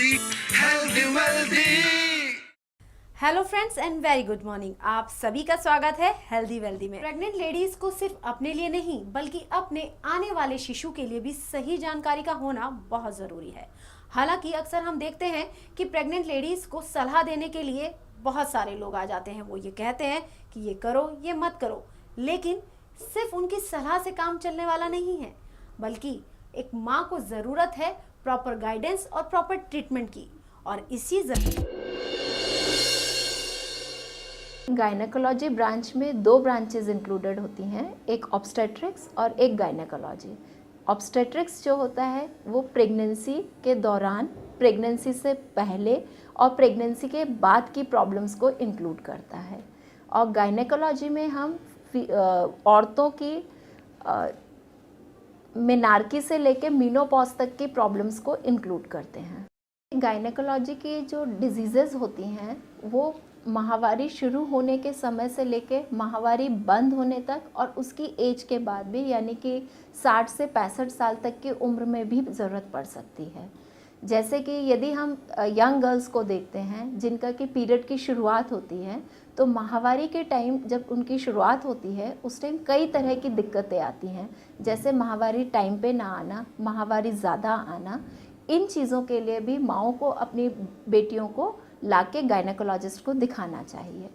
healthy, healthy, wealthy. Hello friends and very good morning. आप सभी का स्वागत है हेल्दी वेल्दी में। प्रेग्नेंट लेडीज को सिर्फ अपने लिए नहीं बल्कि अपने आने वाले शिशु के लिए भी सही जानकारी का होना बहुत ज़रूरी है। हालांकि अक्सर हम देखते हैं कि प्रेग्नेंट लेडीज को सलाह देने के लिए बहुत सारे लोग आ जाते हैं। वो ये कहते हैं कि ये करो ये मत करो, लेकिन सिर्फ उनकी सलाह से काम चलने वाला नहीं है, बल्कि एक माँ को ज़रूरत है प्रॉपर गाइडेंस और प्रॉपर ट्रीटमेंट की। और इसी गायनेकोलॉजी ब्रांच में दो ब्रांचेस इंक्लूडेड होती हैं, एक ऑब्स्टेट्रिक्स और एक गायनेकोलॉजी। ऑब्स्टेट्रिक्स जो होता है वो प्रेगनेंसी के दौरान, प्रेगनेंसी से पहले और प्रेगनेंसी के बाद की प्रॉब्लम्स को इंक्लूड करता है। और गायनेकोलॉजी में हम औरतों की मेनार्की से लेके मीनोपॉज तक की प्रॉब्लम्स को इंक्लूड करते हैं। गायनेकोलॉजी की जो डिजीज़ेज़ होती हैं वो माहवारी शुरू होने के समय से लेके माहवारी बंद होने तक और उसकी एज के बाद भी, यानी कि 60 से 65 साल तक की उम्र में भी ज़रूरत पड़ सकती है। जैसे कि यदि हम यंग गर्ल्स को देखते हैं जिनका कि पीरियड की शुरुआत होती है, तो माहवारी के टाइम जब उनकी शुरुआत होती है उस टाइम कई तरह की दिक्कतें आती हैं, जैसे माहवारी टाइम पे ना आना, माहवारी ज़्यादा आना। इन चीज़ों के लिए भी माँओं को अपनी बेटियों को लाके गायनेकोलॉजिस्ट को दिखाना चाहिए।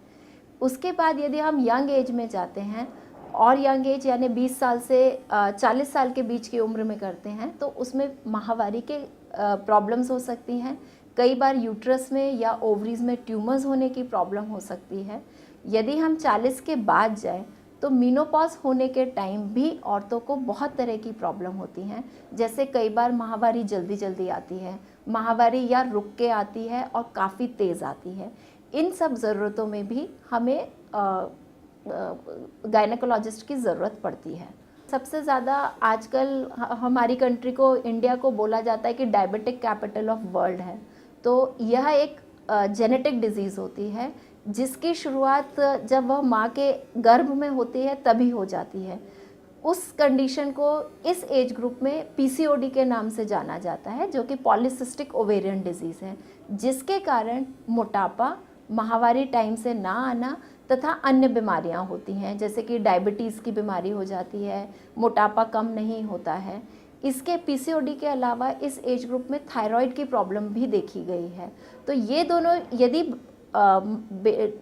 उसके बाद यदि हम यंग एज में जाते हैं और यंग एज यानी 20 साल से 40 साल के बीच की उम्र में करते हैं, तो उसमें माहवारी के प्रॉब्लम्स हो सकती हैं। कई बार यूट्रस में या ओवरीज में ट्यूमर्स होने की प्रॉब्लम हो सकती है। यदि हम 40 के बाद जाएँ तो मीनोपॉज होने के टाइम भी औरतों को बहुत तरह की प्रॉब्लम होती हैं, जैसे कई बार माहवारी जल्दी जल्दी आती है, माहवारी या रुक के आती है और काफ़ी तेज़ आती है। इन सब ज़रूरतों में भी हमें गायनेकोलॉजिस्ट की ज़रूरत पड़ती है। सबसे ज़्यादा आजकल हमारी कंट्री को, इंडिया को बोला जाता है कि डायबिटिक कैपिटल ऑफ वर्ल्ड है। तो यह एक जेनेटिक डिजीज़ होती है जिसकी शुरुआत जब वह माँ के गर्भ में होती है तभी हो जाती है। उस कंडीशन को इस एज ग्रुप में पीसीओडी के नाम से जाना जाता है, जो कि पॉलीसिस्टिक ओवेरियन डिजीज़ है, जिसके कारण मोटापा, माहवारी टाइम से ना आना तथा अन्य बीमारियां होती हैं, जैसे कि डायबिटीज़ की बीमारी हो जाती है, मोटापा कम नहीं होता है। इसके पीसीओडी के अलावा इस एज ग्रुप में थायराइड की प्रॉब्लम भी देखी गई है। तो ये दोनों, यदि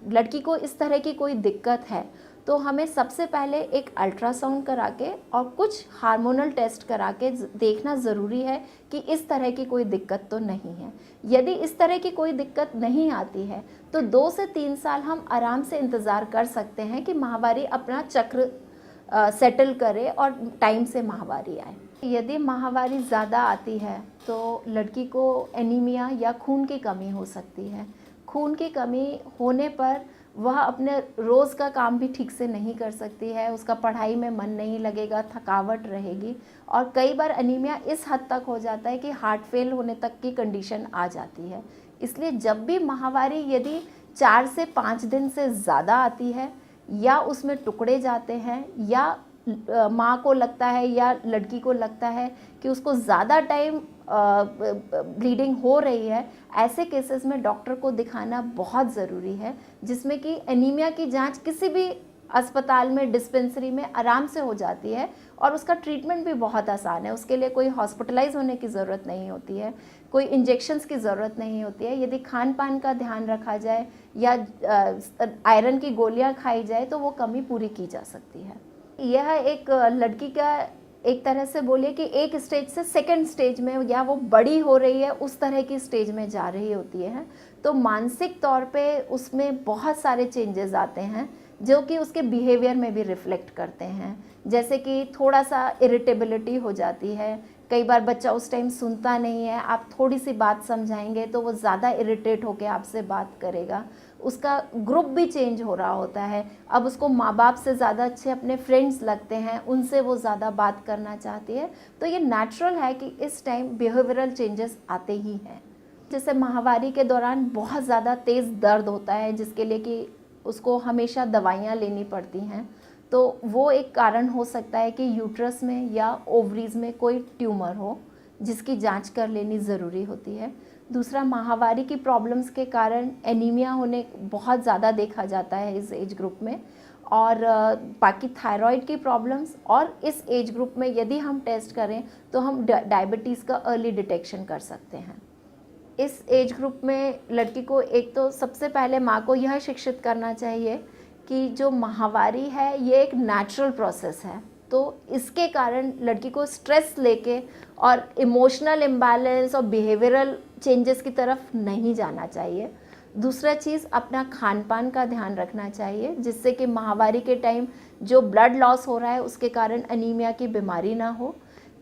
लड़की को इस तरह की कोई दिक्कत है तो हमें सबसे पहले एक अल्ट्रासाउंड करा के और कुछ हार्मोनल टेस्ट करा के देखना ज़रूरी है कि इस तरह की कोई दिक्कत तो नहीं है। यदि इस तरह की कोई दिक्कत नहीं आती है तो 2 से 3 साल हम आराम से इंतज़ार कर सकते हैं कि माहवारी अपना चक्र सेटल करे और टाइम से माहवारी आए। यदि माहवारी ज़्यादा आती है तो लड़की को एनीमिया या खून की कमी हो सकती है। खून की कमी होने पर वह अपने रोज़ का काम भी ठीक से नहीं कर सकती है, उसका पढ़ाई में मन नहीं लगेगा, थकावट रहेगी और कई बार अनीमिया इस हद तक हो जाता है कि हार्ट फेल होने तक की कंडीशन आ जाती है। इसलिए जब भी माहवारी यदि 4 से 5 दिन से ज़्यादा आती है या उसमें टुकड़े जाते हैं या माँ को लगता है या लड़की को लगता है कि उसको ज़्यादा टाइम ब्लीडिंग हो रही है, ऐसे केसेस में डॉक्टर को दिखाना बहुत ज़रूरी है, जिसमें कि एनीमिया की जांच किसी भी अस्पताल में, डिस्पेंसरी में आराम से हो जाती है और उसका ट्रीटमेंट भी बहुत आसान है। उसके लिए कोई हॉस्पिटलाइज होने की ज़रूरत नहीं होती है, कोई इंजेक्शन्स की ज़रूरत नहीं होती है। यदि खान पान का ध्यान रखा जाए या आयरन की गोलियाँ खाई जाए तो वो कमी पूरी की जा सकती है। यह एक लड़की का, एक तरह से बोलिए कि एक स्टेज से सेकंड स्टेज में, या वो बड़ी हो रही है उस तरह की स्टेज में जा रही होती है, तो मानसिक तौर पे उसमें बहुत सारे चेंजेस आते हैं जो कि उसके बिहेवियर में भी रिफ्लेक्ट करते हैं। जैसे कि थोड़ा सा इरिटेबिलिटी हो जाती है, कई बार बच्चा उस टाइम सुनता नहीं है, आप थोड़ी सी बात समझाएंगे तो वो ज़्यादा इरिटेट होकर आपसे बात करेगा। उसका ग्रुप भी चेंज हो रहा होता है, अब उसको माँ बाप से ज़्यादा अच्छे अपने फ्रेंड्स लगते हैं, उनसे वो ज़्यादा बात करना चाहती है। तो ये नेचुरल है कि इस टाइम बिहेवियरल चेंजेस आते ही हैं। जैसे माहवारी के दौरान बहुत ज़्यादा तेज़ दर्द होता है, जिसके लिए कि उसको हमेशा दवाइयाँ लेनी पड़ती हैं, तो वो एक कारण हो सकता है कि यूट्रस में या ओवरीज में कोई ट्यूमर हो, जिसकी जांच कर लेनी ज़रूरी होती है। दूसरा, माहवारी की प्रॉब्लम्स के कारण एनीमिया होने बहुत ज़्यादा देखा जाता है इस एज ग्रुप में, और बाकी थायराइड की प्रॉब्लम्स, और इस एज ग्रुप में यदि हम टेस्ट करें तो हम डायबिटीज़ का अर्ली डिटेक्शन कर सकते हैं। इस एज ग्रुप में लड़की को एक तो सबसे पहले माँ को यह शिक्षित करना चाहिए कि जो माहवारी है ये एक नेचुरल प्रोसेस है, तो इसके कारण लड़की को स्ट्रेस लेके और इमोशनल इम्बैलेंस और बिहेवियरल चेंजेस की तरफ नहीं जाना चाहिए। दूसरा चीज़, अपना खान पान का ध्यान रखना चाहिए, जिससे कि माहवारी के टाइम जो ब्लड लॉस हो रहा है उसके कारण अनीमिया की बीमारी ना हो।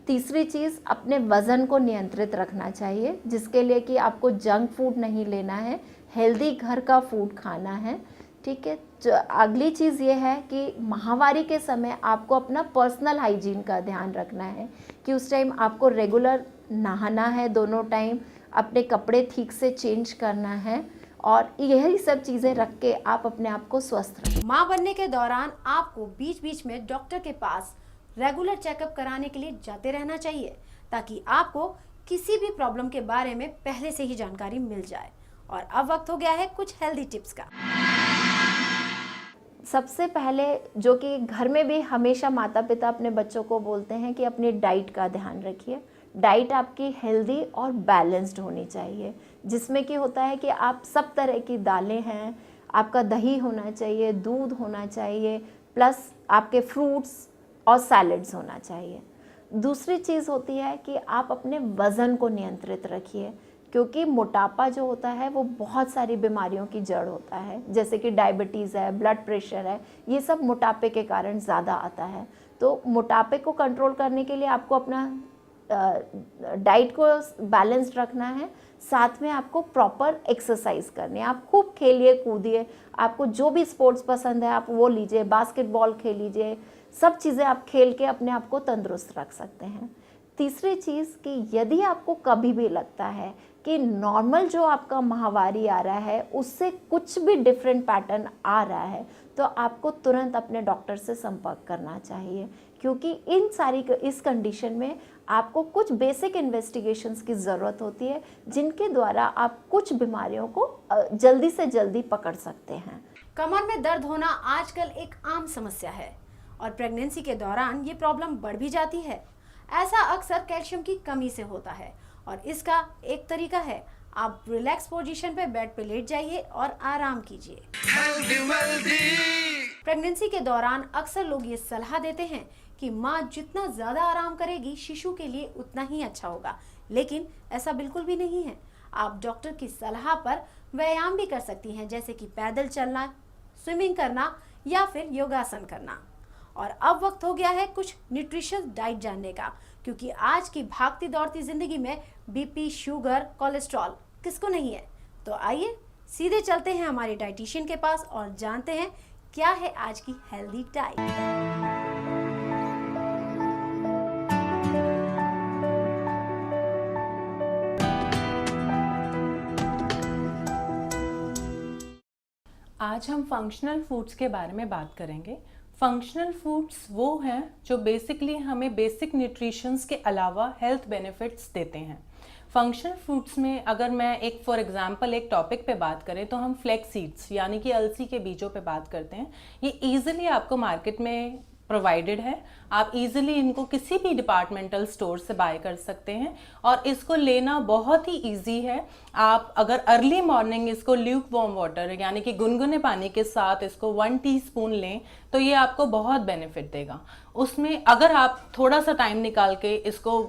तीसरी चीज़, अपने वज़न को नियंत्रित रखना चाहिए, जिसके लिए कि आपको जंक फूड नहीं लेना है, हेल्दी घर का फूड खाना है। ठीक है। अगली चीज़ ये है कि माहवारी के समय आपको अपना पर्सनल हाइजीन का ध्यान रखना है कि उस टाइम आपको रेगुलर नहाना है, दोनों टाइम अपने कपड़े ठीक से चेंज करना है, और यही सब चीज़ें रख के आप अपने आप को स्वस्थ रखें। माँ बनने के दौरान आपको बीच बीच में डॉक्टर के पास रेगुलर चेकअप कराने के लिए जाते रहना चाहिए, ताकि आपको किसी भी प्रॉब्लम के बारे में पहले से ही जानकारी मिल जाए। और अब वक्त हो गया है कुछ हेल्दी टिप्स का। सबसे पहले, जो कि घर में भी हमेशा माता पिता अपने बच्चों को बोलते हैं कि अपनी डाइट का ध्यान रखिए। डाइट आपकी हेल्दी और बैलेंस्ड होनी चाहिए, जिसमें कि होता है कि आप सब तरह की दालें हैं, आपका दही होना चाहिए, दूध होना चाहिए, प्लस आपके फ्रूट्स और सैलड्स होना चाहिए। दूसरी चीज़ होती है कि आप अपने वज़न को नियंत्रित रखिए, क्योंकि मोटापा जो होता है वो बहुत सारी बीमारियों की जड़ होता है, जैसे कि डायबिटीज़ है, ब्लड प्रेशर है, ये सब मोटापे के कारण ज़्यादा आता है। तो मोटापे को कंट्रोल करने के लिए आपको अपना डाइट को बैलेंस्ड रखना है, साथ में आपको प्रॉपर एक्सरसाइज करनी है। आप खूब खेलिए कूदिए, आपको जो भी स्पोर्ट्स पसंद है आप वो लीजिए, बास्केटबॉल खेल लीजिए, सब चीज़ें आप खेल के अपने आप को तंदुरुस्त रख सकते हैं। तीसरी चीज़ कि यदि आपको कभी भी लगता है कि नॉर्मल जो आपका माहवारी आ रहा है उससे कुछ भी डिफरेंट पैटर्न आ रहा है, तो आपको तुरंत अपने डॉक्टर से संपर्क करना चाहिए, क्योंकि इस कंडीशन में आपको कुछ बेसिक इन्वेस्टिगेशंस की ज़रूरत होती है, जिनके द्वारा आप कुछ बीमारियों को जल्दी से जल्दी पकड़ सकते हैं। कमर में दर्द होना आजकल एक आम समस्या है, और प्रेगनेंसी के दौरान ये प्रॉब्लम बढ़ भी जाती है। ऐसा अक्सर कैल्शियम की कमी से होता है, और इसका एक तरीका है, आप रिलैक्स पोजीशन पे बेड पे लेट जाइए और आराम कीजिए। प्रेगनेंसी के दौरान अक्सर लोग ये सलाह देते हैं कि माँ जितना ज़्यादा आराम करेगी शिशु के लिए उतना ही अच्छा होगा, लेकिन ऐसा बिल्कुल भी नहीं है। आप डॉक्टर की सलाह पर व्यायाम भी कर सकती हैं, जैसे कि पैदल चलना, स्विमिंग करना या फिर योगासन करना। और अब वक्त हो गया है कुछ न्यूट्रिशियस डाइट जानने का, क्योंकि आज की भागती दौड़ती जिंदगी में बीपी, शुगर, कोलेस्ट्रॉल किसको नहीं है। तो आइए सीधे चलते हैं हमारे डाइटिशियन के पास और जानते हैं क्या है आज की हेल्दी डाइट। आज हम फंक्शनल फूड्स के बारे में बात करेंगे। फंक्शनल फूड्स वो हैं जो बेसिकली हमें बेसिक न्यूट्रिशंस के अलावा हेल्थ बेनिफिट्स देते हैं। फंक्शनल फूड्स में अगर मैं एक फॉर एग्जांपल एक टॉपिक पे बात करें तो हम फ्लैक्स सीड्स यानी कि अलसी के बीजों पे बात करते हैं। ये इजीली आपको मार्केट में प्रोवाइडेड है, आप इजीली इनको किसी भी डिपार्टमेंटल स्टोर से बाय कर सकते हैं और इसको लेना बहुत ही इजी है। आप अगर अर्ली मॉर्निंग इसको ल्यूक वार्म वाटर यानी कि गुनगुने पानी के साथ इसको 1 टीस्पून लें तो ये आपको बहुत बेनिफिट देगा। उसमें अगर आप थोड़ा सा टाइम निकाल के इसको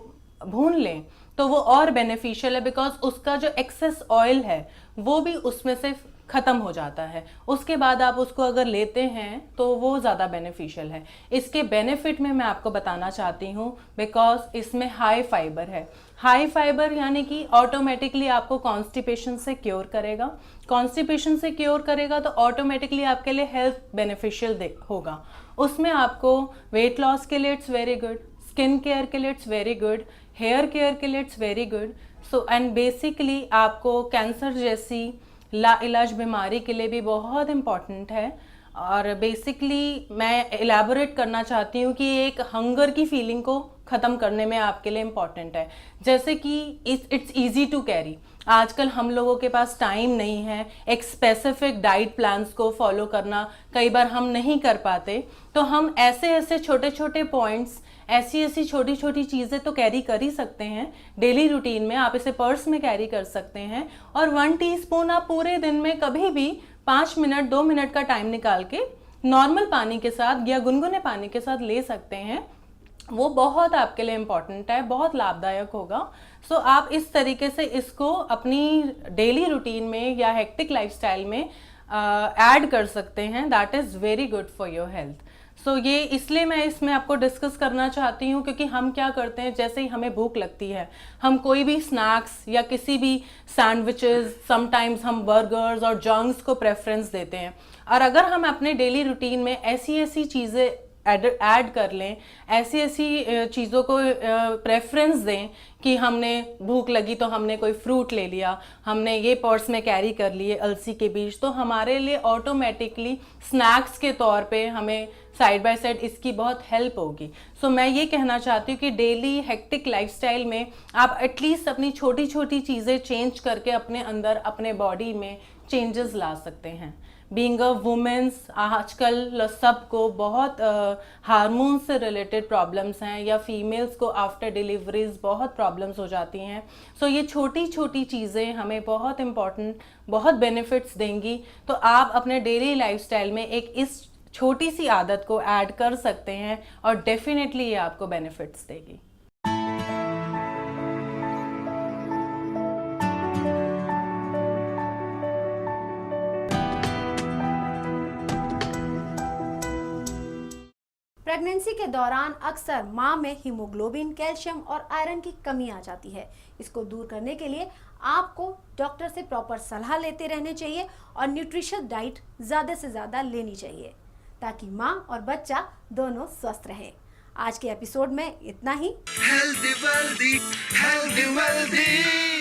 भून लें तो वो और बेनिफिशियल है, बिकॉज उसका जो एक्सेस ऑयल है वो भी उसमें से ख़त्म हो जाता है। उसके बाद आप उसको अगर लेते हैं तो वो ज़्यादा बेनिफिशियल है। इसके बेनिफिट में मैं आपको बताना चाहती हूँ बिकॉज इसमें हाई फाइबर है। हाई फाइबर यानी कि ऑटोमेटिकली आपको कॉन्स्टिपेशन से क्योर करेगा। कॉन्स्टिपेशन से क्योर करेगा तो ऑटोमेटिकली आपके लिए हेल्थ बेनिफिशियल होगा। उसमें आपको वेट लॉस के लिए it's very good, skin care के लिए it's very good, hair care के लिए it's very good. So and basically आपको कैंसर जैसी लाइलाज बीमारी के लिए भी बहुत इम्पॉर्टेंट है। और बेसिकली मैं एलैबोरेट करना चाहती हूँ कि एक हंगर की फीलिंग को ख़त्म करने में आपके लिए इम्पॉर्टेंट है। जैसे कि इट्स ईजी टू कैरी। आजकल हम लोगों के पास टाइम नहीं है एक स्पेसिफिक डाइट प्लान्स को फॉलो करना, कई बार हम नहीं कर पाते, तो हम ऐसे छोटे छोटे पॉइंट्स, ऐसी छोटी छोटी चीज़ें तो कैरी कर ही सकते हैं डेली रूटीन में। आप इसे पर्स में कैरी कर सकते हैं और 1 टीस्पून आप पूरे दिन में कभी भी 5 मिनट 2 मिनट का टाइम निकाल के नॉर्मल पानी के साथ या गुनगुने पानी के साथ ले सकते हैं। वो बहुत आपके लिए इम्पॉर्टेंट है, बहुत लाभदायक होगा। सो आप इस तरीके से इसको अपनी डेली रूटीन में या हेक्टिक लाइफस्टाइल में ऐड कर सकते हैं। That is very good for your health. So ये इसलिए मैं इसमें आपको डिस्कस करना चाहती हूँ क्योंकि हम क्या करते हैं, जैसे ही हमें भूख लगती है हम कोई भी स्नैक्स या किसी भी सैंडविचेस, समटाइम्स हम बर्गर्स और जंक्स को प्रेफरेंस देते हैं। और अगर हम अपने डेली रूटीन में ऐसी चीज़ें ऐड कर लें, ऐसी चीज़ों को प्रेफरेंस दें कि हमने भूख लगी तो हमने कोई फ्रूट ले लिया, हमने ये पर्स में कैरी कर लिए अलसी के बीज, तो हमारे लिए ऑटोमेटिकली स्नैक्स के तौर पे हमें साइड बाय साइड इसकी बहुत हेल्प होगी। सो मैं ये कहना चाहती हूँ कि डेली हेक्टिक लाइफस्टाइल में आप एटलीस्ट अपनी छोटी छोटी चीज़ें चेंज करके अपने अंदर, अपने बॉडी में चेंजेस ला सकते हैं। बीइंग अ वुमेन्स, आजकल सबको बहुत हार्मोन से रिलेटेड प्रॉब्लम्स हैं, या फीमेल्स को आफ्टर डिलीवरीज बहुत प्रॉब्लम्स हो जाती हैं। सो ये छोटी छोटी चीज़ें हमें बहुत इम्पॉर्टेंट, बहुत बेनिफिट्स देंगी। तो आप अपने डेली लाइफस्टाइल में एक इस छोटी सी आदत को ऐड कर सकते हैं और डेफिनेटली ये आपको बेनिफिट्स देगी। प्रेगनेंसी के दौरान अक्सर मां में हीमोग्लोबिन, कैल्शियम और आयरन की कमी आ जाती है। इसको दूर करने के लिए आपको डॉक्टर से प्रॉपर सलाह लेते रहने चाहिए और न्यूट्रिशियस डाइट ज़्यादा से ज़्यादा लेनी चाहिए ताकि मां और बच्चा दोनों स्वस्थ रहें। आज के एपिसोड में इतना ही। healthy wealthy